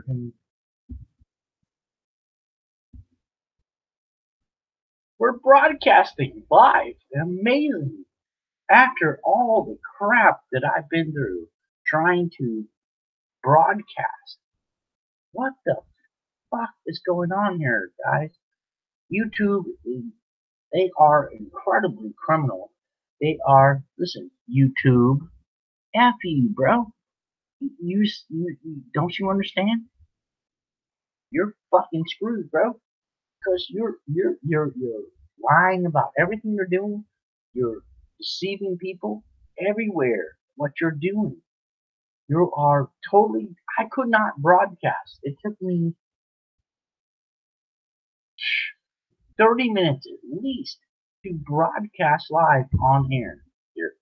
freaking. We're broadcasting live. Amazing. After all the crap that I've been through trying to broadcast, what the fuck is going on here, guys? YouTube, they are incredibly criminal. They are, listen, YouTube, F you, bro. Don't you understand? You're fucking screwed, bro. Because you're lying about everything you're doing. You're deceiving people everywhere. What you're doing, you are totally. I could not broadcast. It took me 30 minutes at least to broadcast live on air here.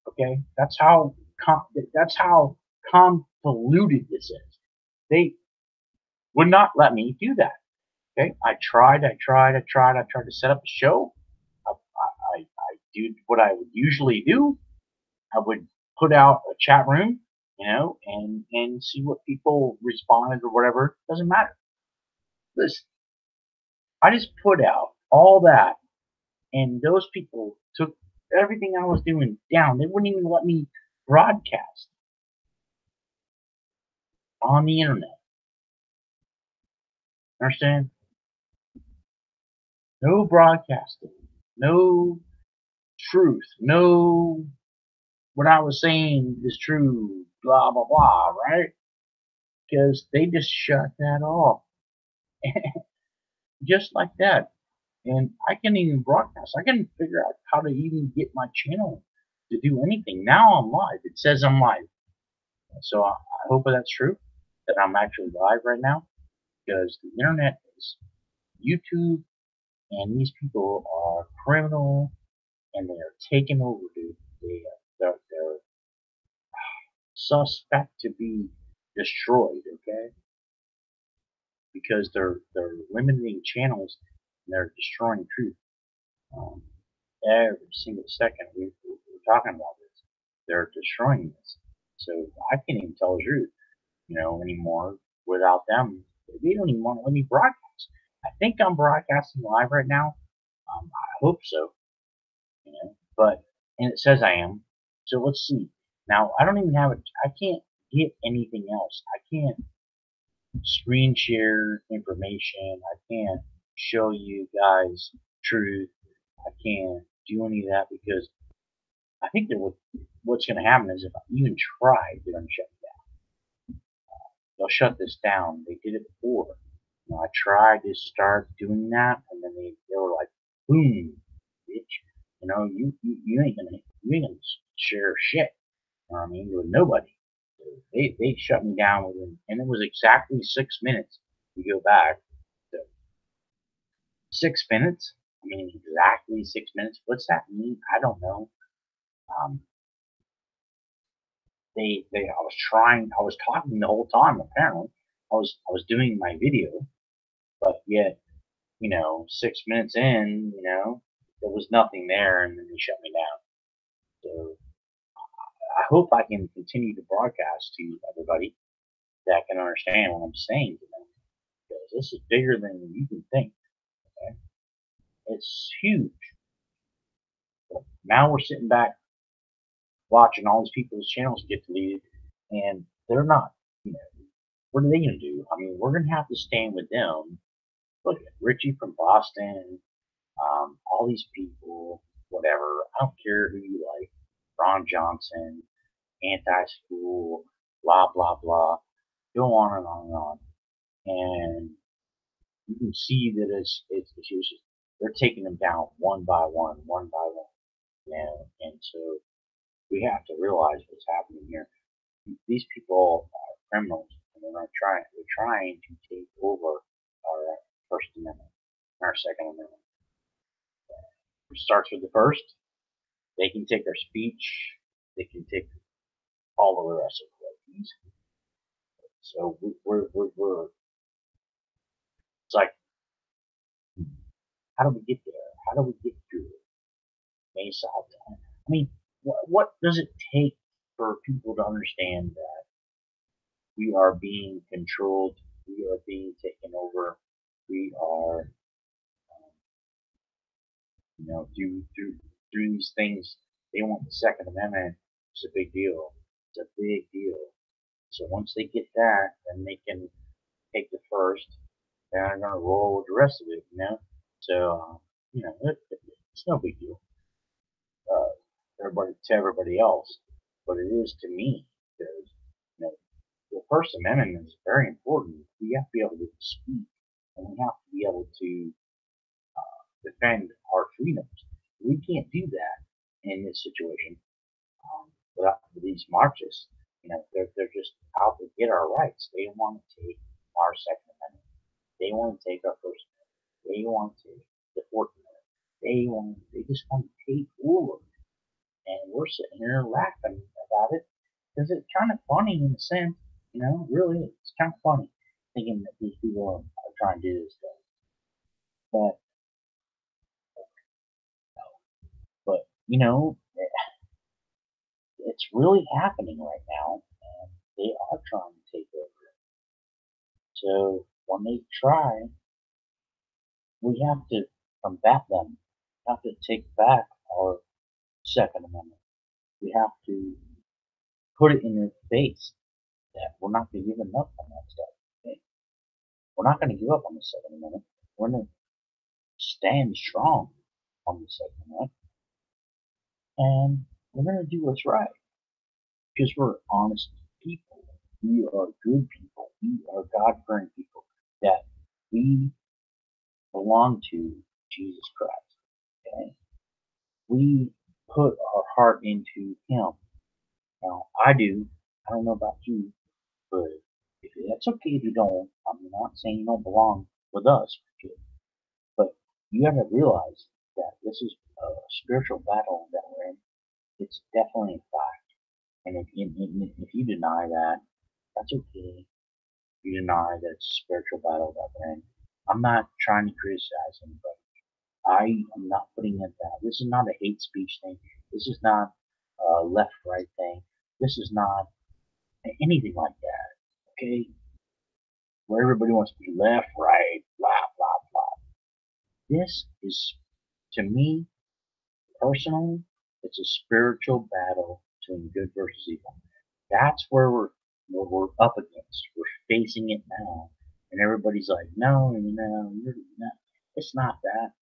Okay, that's how convoluted this is. They would not let me do that. Okay, I tried to set up a show. I did what I would usually do. I would put out a chat room, and see what people responded or whatever. Doesn't matter. Listen, I just put out all that, and those people took everything I was doing down. They wouldn't even let me broadcast on the internet. Understand? No broadcasting, no truth, no what I was saying is true, blah blah blah, right? Because they just shut that off just like that. And I can even broadcast. I can figure out how to even get my channel to do anything. Now I'm live. It says I'm live. So I hope that's true, that I'm actually live right now, because the internet is YouTube, and these people are criminal, and they are taking over, dude. They're suspect to be destroyed, okay? Because they're limiting channels, and they're destroying truth. Um, every single second we're talking about this, they're destroying this. So I can't even tell the truth, anymore without them. They don't even want to let me broadcast. I think I'm broadcasting live right now. I hope so, but and it says I am. So let's see. Now I don't even have it. I can't get anything else. I can't screen share information. I can't show you guys truth. I can't do any of that because I think that what's going to happen is if I even try, they're going to shut me down. They'll shut this down. They did it before. I tried to start doing that, and then they were like, "Boom, bitch! You ain't gonna share shit. You know what I mean, with nobody." So they shut me down within, and it was exactly 6 minutes. You go back to 6 minutes. I mean, exactly 6 minutes. What's that mean? I don't know. Um, I was talking the whole time. Apparently, I was doing my video, but yet, 6 minutes in, there was nothing there, and then they shut me down. So I hope I can continue to broadcast to everybody that can understand what I'm saying to them, because this is bigger than you can think. Okay, it's huge. But now we're sitting back watching all these people's channels get deleted, and they're not. You know, what are they gonna do? I mean, we're gonna have to stand with them. Look at Richie from Boston, all these people, whatever. I don't care who you like. Ron Johnson, anti-school, blah blah blah. Go on and on and on, and you can see that it's just, they're taking them down one by one. And so we have to realize what's happening here. These people are criminals, and they're trying to take over our First Amendment, our Second Amendment. It starts with the first. They can take our speech. They can take all of the rest of the things. So we're it's like, how do we get there? How do we get through it? Mesa. I mean, what does it take for people to understand that We are being controlled. We are being taken over. We are, through these things. They want the Second Amendment. It's a big deal. It's a big deal. So once they get that, then they can take the first. They're gonna roll with the rest of it. So it's no big deal. Everybody to everybody else, but it is to me because you know the First Amendment is very important. We have to be able to speak, and we have to be able to defend our freedoms. We can't do that in this situation without these Marxists. They're just out to get our rights. They want to take our Second Amendment. They want to take our First Amendment. They want to take the Fourth Amendment. They just want to take over. And we're sitting here laughing about it because it's kind of funny in a sense. Really, it's kind of funny thinking that these people are trying to do this stuff. But it's really happening right now, and they are trying to take over. So when they try, we have to combat them. We have to take back our Second Amendment. We have to put it in their face that we're not going to give up on that stuff. Okay? We're not going to give up on the Second Amendment. We're going to stand strong on the Second Amendment, and we're going to do what's right because we're honest people. We are good people. We are God-fearing people that we belong to Jesus Christ. Okay? We put our heart into Him. Now, I do. I don't know about you, but that's okay if you don't. I'm not saying you don't belong with us, but you have to realize that this is a spiritual battle that we're in. It's definitely a fact. And if you deny that, that's okay. You deny that it's a spiritual battle that we're in. I'm not trying to criticize anybody. I am not putting it that. This is not a hate speech thing. This is not a left-right thing. This is not anything like that. Okay? Where everybody wants to be left, right, blah, blah, blah. This is, to me, personally, it's a spiritual battle between good versus evil. That's where we're up against. We're facing it now, and everybody's like, no, you're not. It's not that.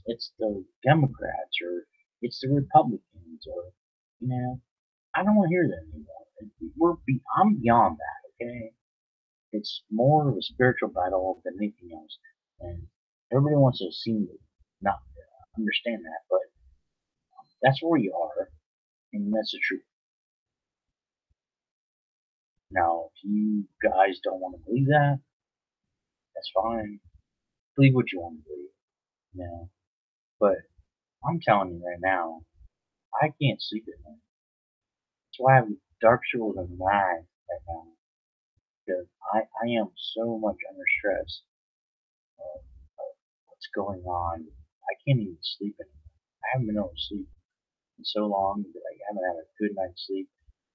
It's the Democrats or it's the Republicans or I don't want to hear that anymore. I'm beyond that. Okay, it's more of a spiritual battle than anything else, and everybody wants to seem to not understand that, but that's where you are, and that's the truth. Now, if you guys don't want to believe that, that's fine. Believe what you want to believe, you know. But I'm telling you right now, I can't sleep at night. That's why I have dark circles in my eyes right now because I am so much under stress of what's going on. I can't even sleep anymore. I haven't been able to sleep in so long that I haven't had a good night's sleep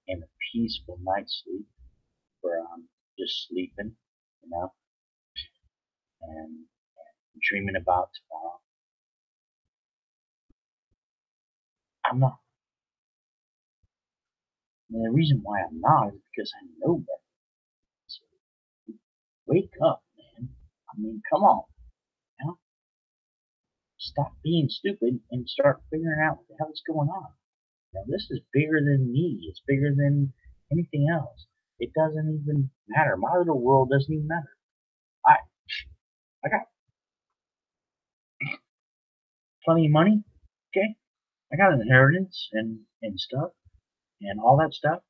and a peaceful night's sleep where I'm just sleeping, you know, and dreaming about tomorrow. I'm not. And the reason why I'm not is because I know better. So wake up, man. I mean, come on. You know? Stop being stupid and start figuring out what the hell is going on. Now, this is bigger than me. It's bigger than anything else. It doesn't even matter. My little world doesn't even matter. I I got plenty of money. Okay, I got an inheritance and stuff and all that stuff.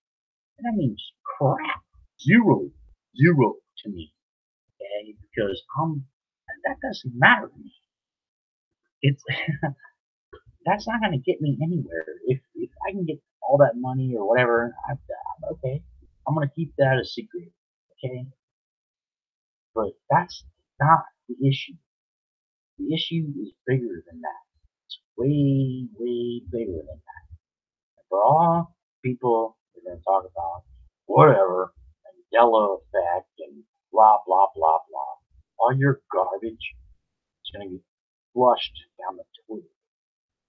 And that means crap. Zero, zero to me. Okay, because that doesn't matter to me. It's that's not going to get me anywhere. If I can get all that money or whatever, I'm okay. I'm going to keep that a secret. Okay, but that's not the issue. The issue is bigger than that. It's way, way bigger than that. For all people, they're going to talk about whatever. Mandela effect and blah, blah, blah, blah. All your garbage is going to be flushed down the toilet.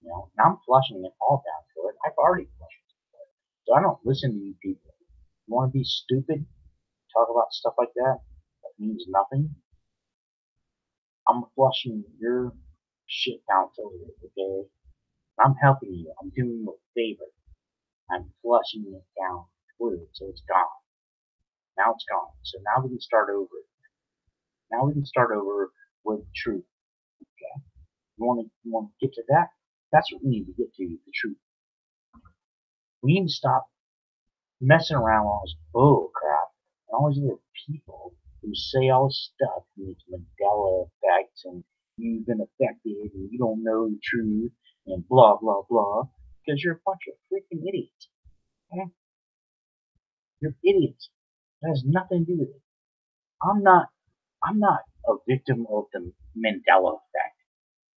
You know, and I'm flushing it all down the toilet. I've already flushed it. So I don't listen to you people. You want to be stupid? Talk about stuff like that? That means nothing. I'm flushing your shit down the toilet, okay? I'm helping you. I'm doing you a favor. I'm flushing it down the toilet so it's gone. Now it's gone. So now we can start over. Now we can start over with the truth. Okay? You want to get to that? That's what we need to get to, the truth. We need to stop messing around with all this bull crap and all these other people who say all this stuff and it's Mandela effects and you've been affected and you don't know the truth and blah blah blah because you're a bunch of freaking idiots. Okay? You're idiots. That has nothing to do with it. I'm not a victim of the Mandela effect.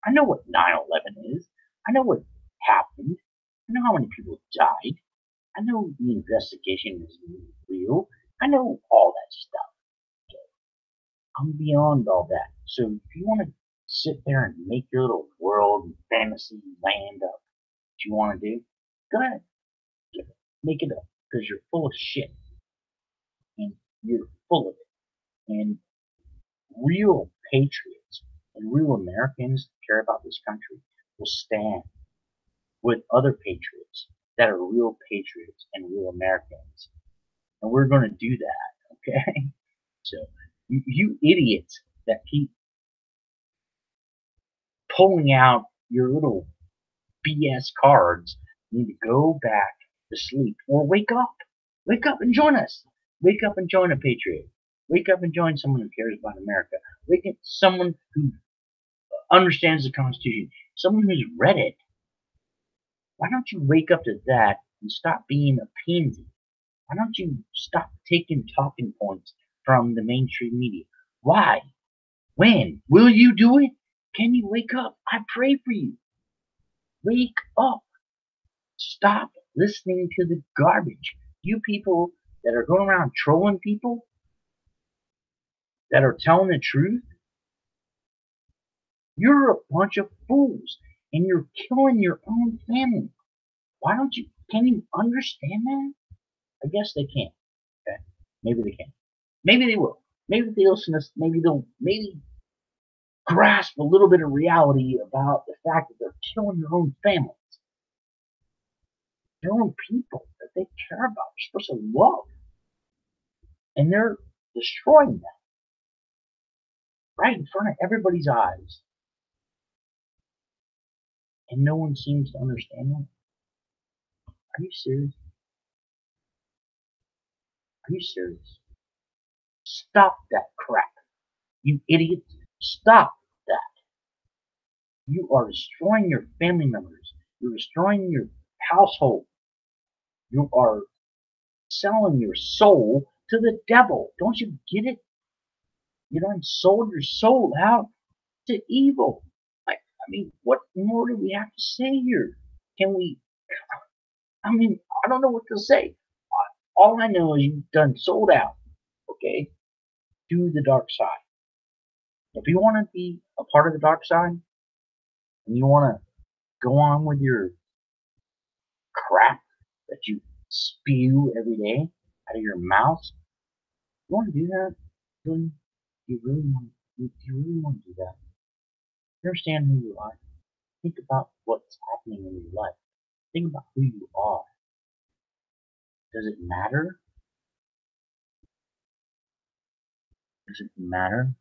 I know what 9/11 is. I know what happened. I know how many people died. I know the investigation is real. I know all that stuff. I'm beyond all that. So if you want to sit there and make your little world and fantasy land up what you want to do, go ahead. Make it up because you're full of shit. And you're full of it. And real patriots and real Americans that care about this country will stand with other patriots that are real patriots and real Americans. And we're going to do that, okay? So, you idiots that keep pulling out your little BS cards need to go back to sleep or wake up. Wake up and join us. Wake up and join a patriot. Wake up and join someone who cares about America. Wake up someone who understands the Constitution. Someone who's read it. Why don't you wake up to that and stop being a pansy? Why don't you stop taking talking points from the mainstream media? Why? When? Will you do it? Can you wake up? I pray for you. Wake up. Stop listening to the garbage. You people that are going around trolling people that are telling the truth, you're a bunch of fools and you're killing your own family. Why don't you, can you understand that? I guess they can't. Okay? Maybe they can. Maybe they will. Maybe if they listen to this, maybe they'll grasp a little bit of reality about the fact that they're killing their own families. Their own people that they care about. They're supposed to love. And they're destroying them. Right in front of everybody's eyes. And no one seems to understand that. Are you serious? Are you serious? Stop that crap. You idiots. Stop that. You are destroying your family members. You're destroying your household. You are selling your soul to the devil. Don't you get it? You done sold your soul out to evil. I mean, what more do we have to say here? Can we? I mean, I don't know what to say. All I know is you've done sold out, okay, to the dark side. If you want to be a part of the dark side, and you want to go on with your crap that you spew every day out of your mouth, you want to do that? Then you really want to do that? You understand who you are. Think about what's happening in your life. Think about who you are. Does it matter? Does it matter?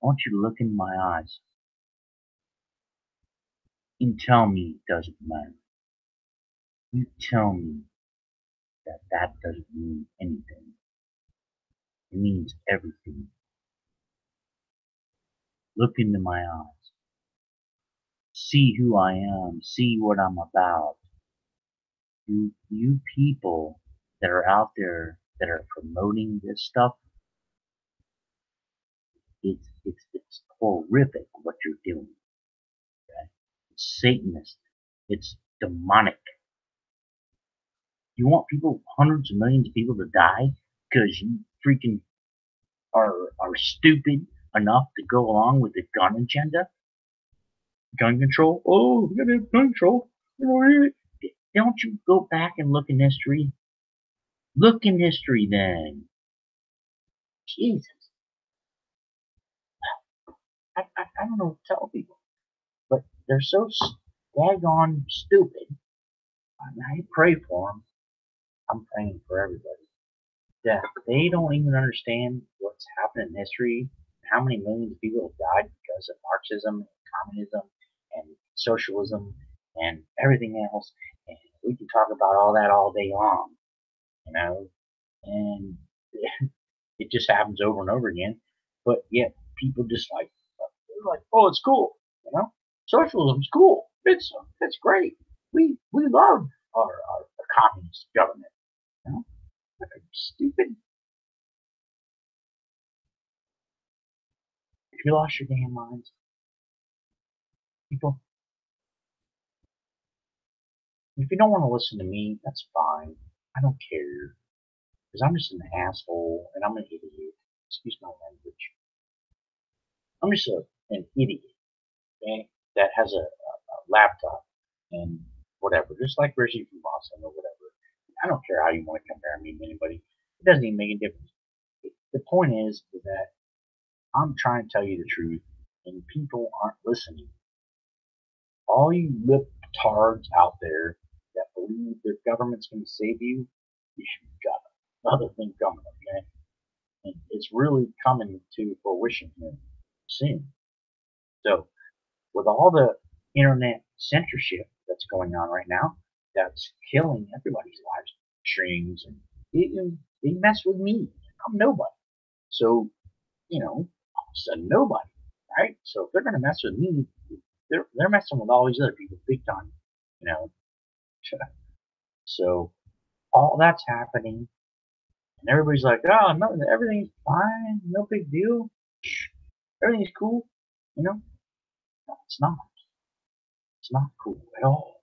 I want you to look in my eyes and tell me it doesn't matter. You tell me that that doesn't mean anything. It means everything. Look into my eyes. See who I am. See what I'm about. You people that are out there that are promoting this stuff, it's horrific what you're doing. Okay? It's Satanist. It's demonic. You want people, hundreds of millions of people to die because you freaking are stupid enough to go along with the gun agenda, gun control. Oh, we gotta have gun control. Don't you go back and look in history? Look in history then. Jesus, I don't know what to tell people, but they're so daggone stupid. I pray for them. I'm praying for everybody that they don't even understand what's happened in history, how many millions of people have died because of Marxism, communism, and socialism, and everything else. And we can talk about all that all day long, you know, and it just happens over and over again. But yet people just they're like, oh, it's cool, you know, socialism's cool. It's great. We love our communist government, you know. Stupid. If you lost your damn minds, people, if you don't want to listen to me, that's fine. I don't care. Because I'm just an asshole and I'm an idiot. Excuse my language. I'm just an idiot, okay, that has a laptop and whatever. Just like Richie from Boston or whatever. I don't care how you want to compare me to anybody. It doesn't even make a difference. The point is that I'm trying to tell you the truth and people aren't listening. All you libtards out there that believe their government's going to save you, you should got another thing coming, okay? And it's really coming to fruition here soon. So, with all the internet censorship that's going on right now, that's killing everybody's lives streams, and they mess with me. I'm nobody. So, I'm just a nobody, right? So if they're gonna mess with me, they're messing with all these other people big time, you know. So all that's happening, and everybody's like, "Oh, no, everything's fine, no big deal, everything's cool," you know. No, it's not. It's not cool at all.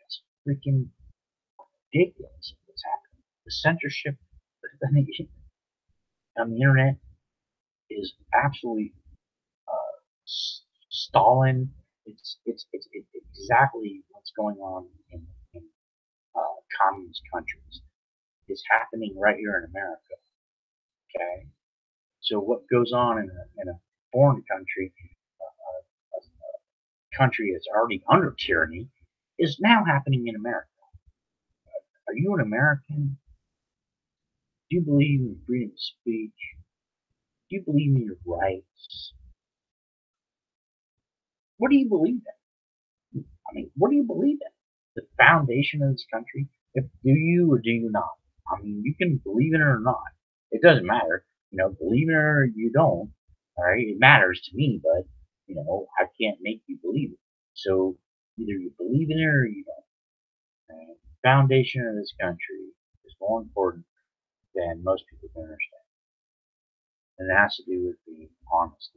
It's freaking ridiculous what's happening. The censorship on the internet is absolutely stalling. It's exactly what's going on in communist countries. It's happening right here in America. Okay, so what goes on in a foreign country, a country that's already under tyranny, is now happening in America. Are you an American? Do you believe in freedom of speech? Do you believe in your rights? What do you believe in? I mean, what do you believe in? The foundation of this country? If do you or do you not? I mean, you can believe in it or not. It doesn't matter. Believe it or you don't. All right, it matters to me, but I can't make you believe it. So either you believe in it or you don't. And the foundation of this country is more important than most people can understand, and it has to do with being honest.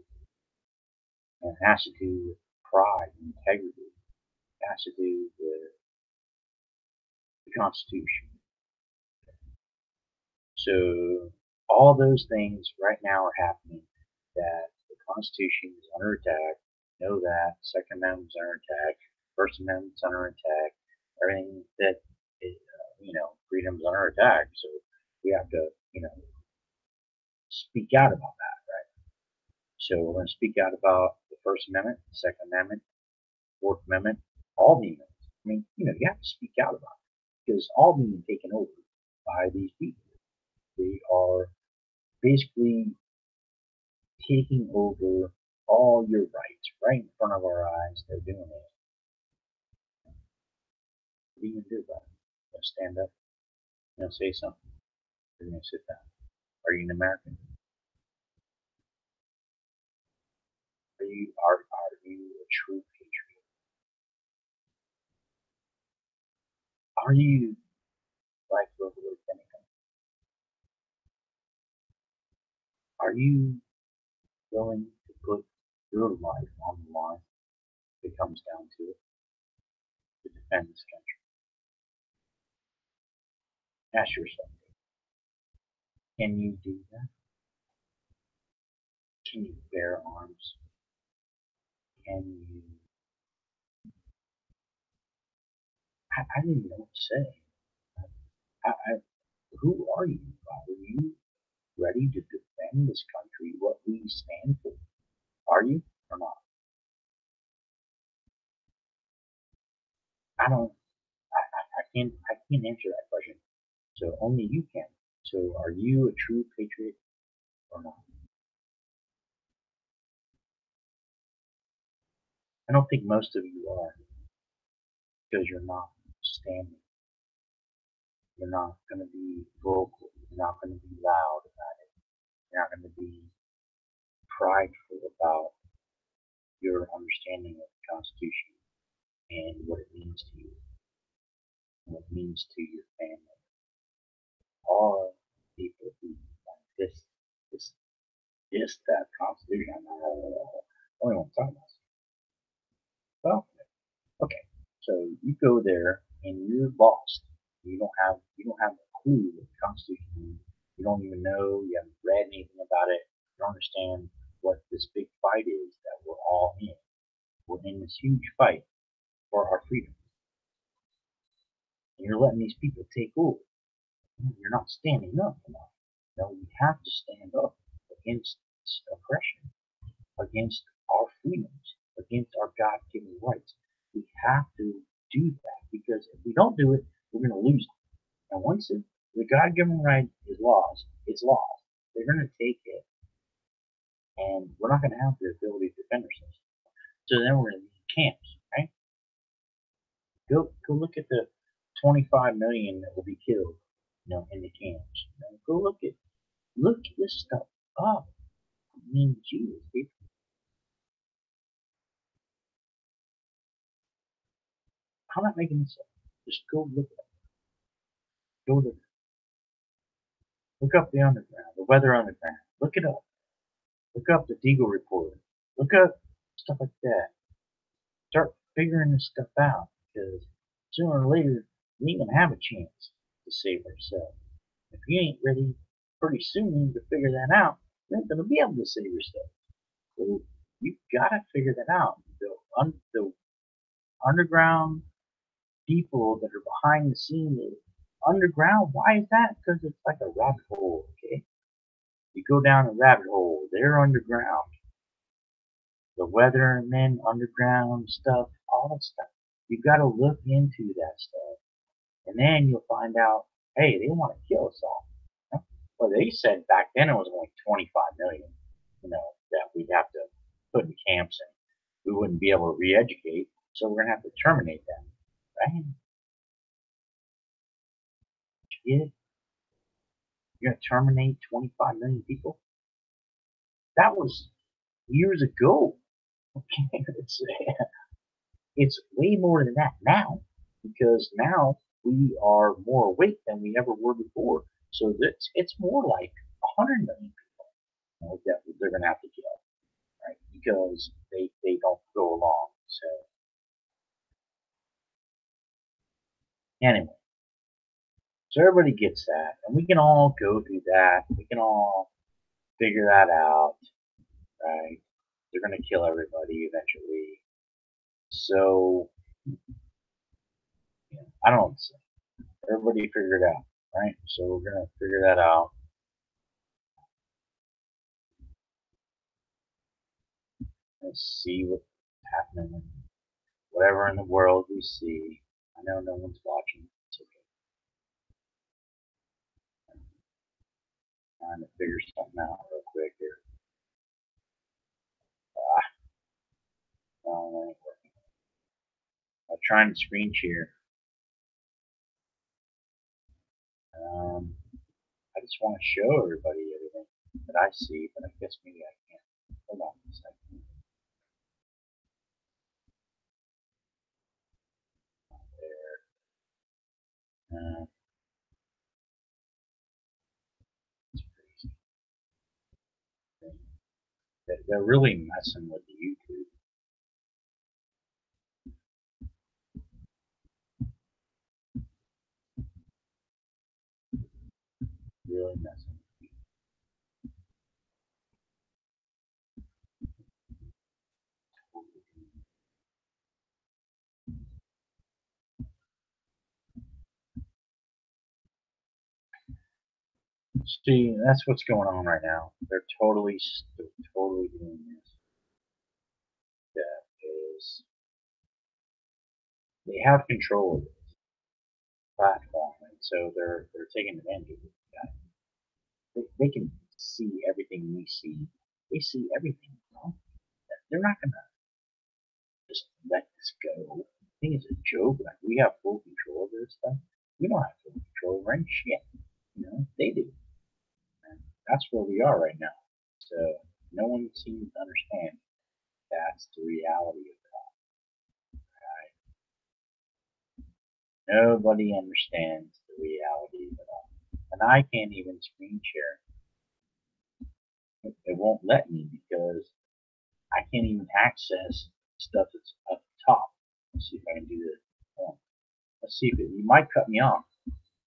And it has to do with pride and integrity. It has to do with the Constitution. So all those things right now are happening. That the Constitution is under attack. Know that Second Amendment is under attack. First Amendment is under attack. Everything that is, freedom is under attack. So we have to, speak out about that, right? So we're going to speak out about the First Amendment, the Second Amendment, Fourth Amendment, all the amendments. I mean, you have to speak out about it because all being taken over by these people. They are basically taking over all your rights right in front of our eyes. They're doing it. What are you gonna do about it? You're gonna stand up. You're gonna say something. You're gonna sit down. Are you an American? Are you a true patriot? Are you like Reverend Benningham? Are you willing to put your life on the line if it comes down to it to defend this country? Ask yourself. Can you do that? Can you bear arms? Can you? I didn't even know what to say. Who are you? Are you ready to defend this country, what we stand for? Are you or not? I don't. I can't answer that question. So only you can. So are you a true patriot or not? I don't think most of you are because you're not standing. You're not going to be vocal. You're not going to be loud about it. You're not going to be prideful about your understanding of the Constitution and what it means to you, and what it means to your family. All people who like this, that Constitution. I don't even want to talk about it. Well, okay. So you go there and you're lost. You don't have a clue what the Constitution means. You don't even know. You haven't read anything about it. You don't understand what this big fight is that we're all in. We're in this huge fight for our freedom, and you're letting these people take over. You're not standing up enough. No, we have to stand up against oppression, against our freedoms, against our God-given rights. We have to do that because if we don't do it, we're going to lose it. And once the God-given right is lost, it's lost. They're going to take it, and we're not going to have the ability to defend ourselves. So then we're going to need camps, right? Go look at the 25 million that will be killed, in the camps. Go look this stuff up. I mean, Jesus, people. I'm not making this up. Just go look it up. Go look up the underground, the weather underground. Look it up. Look up the Deagle report. Look up stuff like that. Start figuring this stuff out because sooner or later we ain't gonna have a chance to save ourselves. If you ain't ready pretty soon to figure that out, you ain't gonna be able to save yourself. So you gotta figure that out. The underground people that are behind the scenes underground. Why is that? Because it's like a rabbit hole. Okay, you go down a rabbit hole. They're underground. The weather and then underground stuff, all that stuff. You've got to look into that stuff, and then you'll find out, hey, they want to kill us all. Well, they said back then it was only 25 million, that we'd have to put in camps and we wouldn't be able to re-educate, so we're gonna have to terminate them, right? You get it? You're gonna terminate 25 million people? That was years ago. Okay, it's way more than that now because now we are more awake than we ever were before. So it's more like 100 million people that they're going to have to kill, right? Because they don't go along. So anyway, so everybody gets that, and we can all go through that. We can all figure that out, right? They're going to kill everybody eventually. So I don't know. Everybody figure it out, right? So we're gonna figure that out. Let's see what's happening. Whatever in the world we see. I know no one's watching. It's okay. Trying to figure something out real quick here. No, it ain't working. I'm trying to screen share. I just want to show everybody everything that I see, but I guess maybe I can't. Hold on a second. There. It's crazy. They're really messing with the YouTube. Really messing. See, that's what's going on right now. They're totally doing this. That is, they have control of this platform, and so they're taking advantage of it. They can see everything we see. They see everything. They're not gonna just let this go. I think it's a joke. Like we have full control of this stuff. We don't have full control over any shit. They do. And that's where we are right now. So no one seems to understand that's the reality of it all. Right? Nobody understands the reality of it all. And I can't even screen share. It won't let me because I can't even access stuff that's up top. Let's see if I can do this. Let's see if it might cut me off,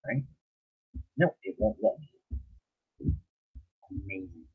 right? No, it won't let me. Amazing.